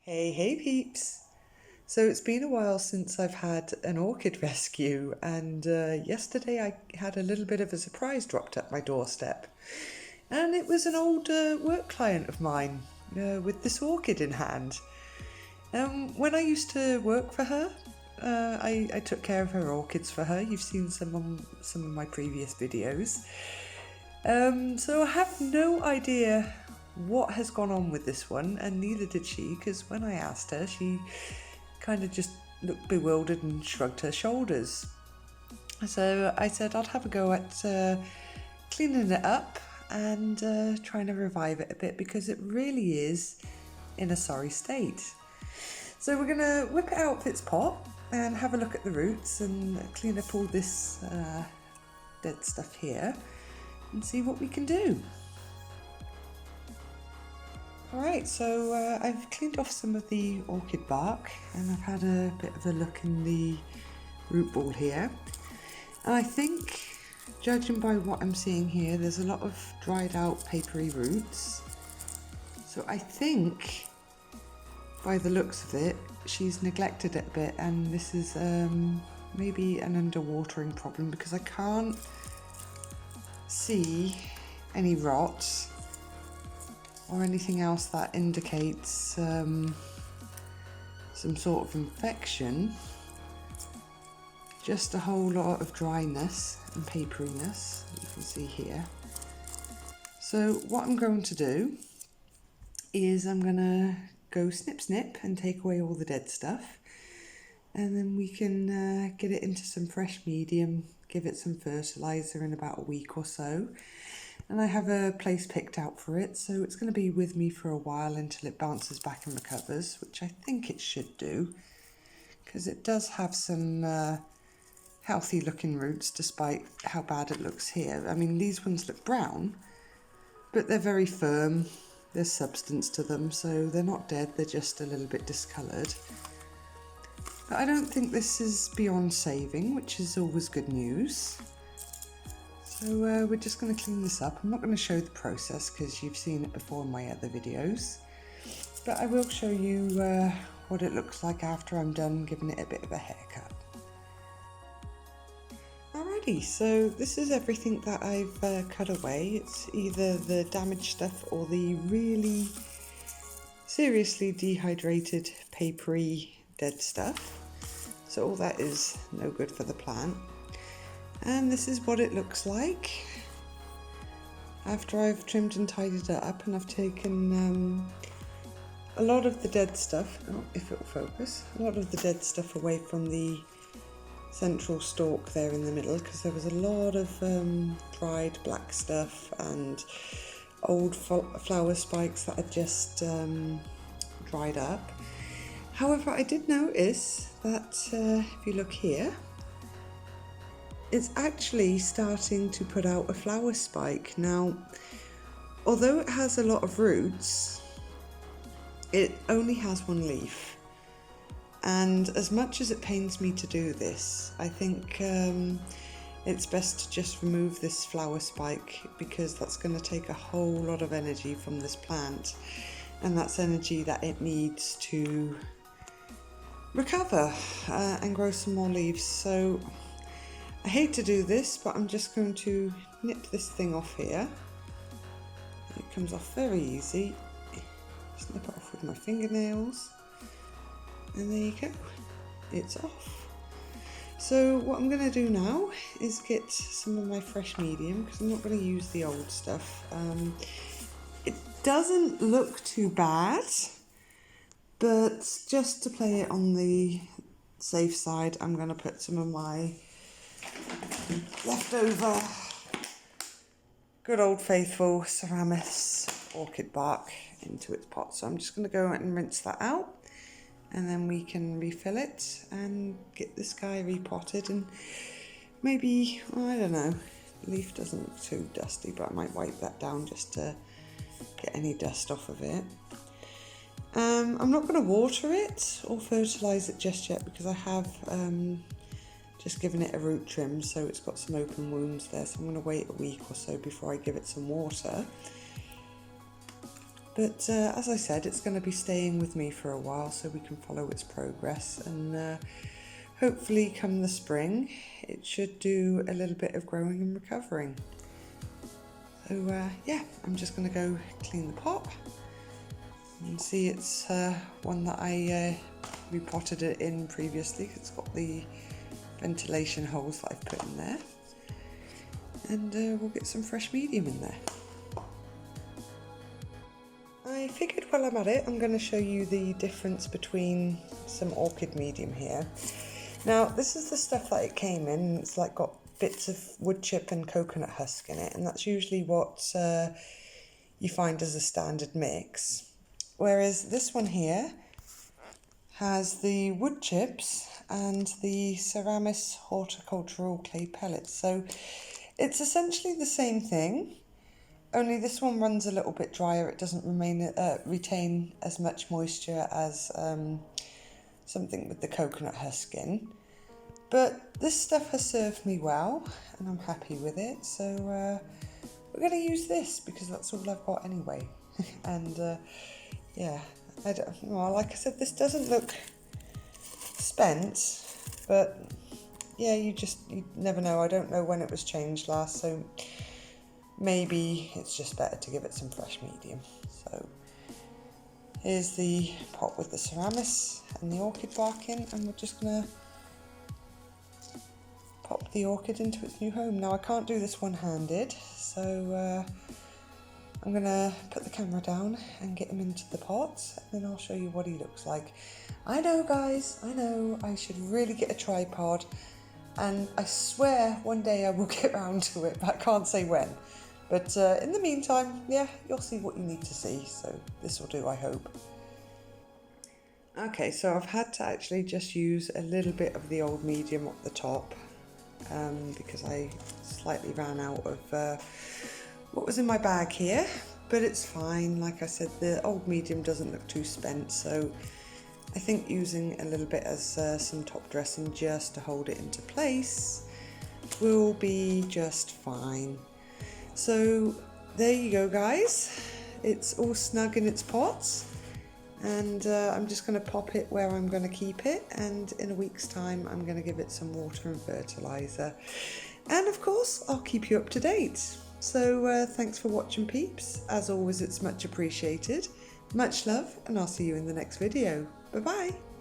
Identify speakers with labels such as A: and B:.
A: Hey peeps! So it's been a while since I've had an orchid rescue, and yesterday I had a little bit of a surprise dropped at my doorstep. And it was an old work client of mine with this orchid in hand. When I used to work for her, I took care of her orchids for her. You've seen some of my previous videos. So I have no idea what has gone on with this one, and neither did she, because when I asked her, she kind of just looked bewildered and shrugged her shoulders. So I said I'd have a go at cleaning it up and trying to revive it a bit, because it really is in a sorry state. So we're going to whip it out of its pot and have a look at the roots and clean up all this dead stuff here and see what we can do. Alright, so I've cleaned off some of the orchid bark and I've had a bit of a look in the root ball here. And I think, judging by what I'm seeing here, there's a lot of dried out papery roots. So I think, by the looks of it, she's neglected it a bit, and this is maybe an underwatering problem, because I can't see any rot or anything else that indicates some sort of infection. Just a whole lot of dryness and paperiness, you can see here. So what I'm going to do is I'm going to go snip and take away all the dead stuff, and then we can get it into some fresh medium, give it some fertilizer in about a week or so. And I have a place picked out for it, so it's going to be with me for a while until it bounces back and recovers, which I think it should do, because it does have some healthy looking roots despite how bad it looks here. I mean, these ones look brown, but they're very firm. There's substance to them, so they're not dead, they're just a little bit discoloured. But I don't think this is beyond saving, which is always good news. So we're just going to clean this up. I'm not going to show the process because you've seen it before in my other videos, but I will show you what it looks like after I'm done giving it a bit of a haircut. Alrighty, so this is everything that I've cut away. It's either the damaged stuff or the really seriously dehydrated, papery, dead stuff. So all that is no good for the plant. And this is what it looks like after I've trimmed and tidied it up, and I've taken a lot of the dead stuff, if it will focus, a lot of the dead stuff away from the central stalk there in the middle, because there was a lot of dried black stuff and old flower spikes that had just dried up. However, I did notice that if you look here, it's actually starting to put out a flower spike. Now, although it has a lot of roots, it only has one leaf. And as much as it pains me to do this, I think it's best to just remove this flower spike, because that's going to take a whole lot of energy from this plant, and that's energy that it needs to recover and grow some more leaves. So I hate to do this, but I'm just going to nip this thing off here. It comes off very easy. Just nip it off with my fingernails. And there you go, it's off. So what I'm going to do now is get some of my fresh medium, because I'm not going to use the old stuff. It doesn't look too bad, but just to play it on the safe side, I'm going to put some of my leftover good old faithful Phalaenopsis orchid bark into its pot. So I'm just going to go and rinse that out, and then we can refill it and get this guy repotted. And maybe, well, I don't know, the leaf doesn't look too dusty, but I might wipe that down just to get any dust off of it. I'm not going to water it or fertilise it just yet, because I have just given it a root trim, so it's got some open wounds there, so I'm going to wait a week or so before I give it some water. But as I said, it's going to be staying with me for a while so we can follow its progress, and hopefully come the spring it should do a little bit of growing and recovering. So yeah, I'm just going to go clean the pot. You can see it's one that I repotted it in previously. It's got the ventilation holes that I've put in there, and we'll get some fresh medium in there. I figured while I'm at it, I'm going to show you the difference between some orchid medium here. Now this is the stuff that it came in. It's like got bits of wood chip and coconut husk in it, and that's usually what you find as a standard mix. Whereas this one here has the wood chips and the Phalaenopsis horticultural clay pellets. So it's essentially the same thing, only this one runs a little bit drier. It doesn't retain as much moisture as something with the coconut husk in. But this stuff has served me well and I'm happy with it. So we're going to use this because that's all I've got anyway. And yeah, well, like I said, this doesn't look spent, but yeah, you never know. I don't know when it was changed last, so maybe it's just better to give it some fresh medium. So here's the pot with the Phalaenopsis and the orchid bark in, and we're just gonna pop the orchid into its new home. Now I can't do this one-handed, so I'm gonna put the camera down and get him into the pot, and then I'll show you what he looks like. I know guys, I know I should really get a tripod, and I swear one day I will get around to it, but I can't say when. But in the meantime, yeah, you'll see what you need to see, so this will do, I hope. Okay, so I've had to actually just use a little bit of the old medium up the top because I slightly ran out of what was in my bag here, but it's fine. Like I said, the old medium doesn't look too spent, so I think using a little bit as some top dressing just to hold it into place will be just fine. So there you go guys, it's all snug in its pots, and I'm just going to pop it where I'm going to keep it, and in a week's time I'm going to give it some water and fertiliser, and of course I'll keep you up to date. So thanks for watching peeps, as always it's much appreciated, much love, and I'll see you in the next video. Bye bye.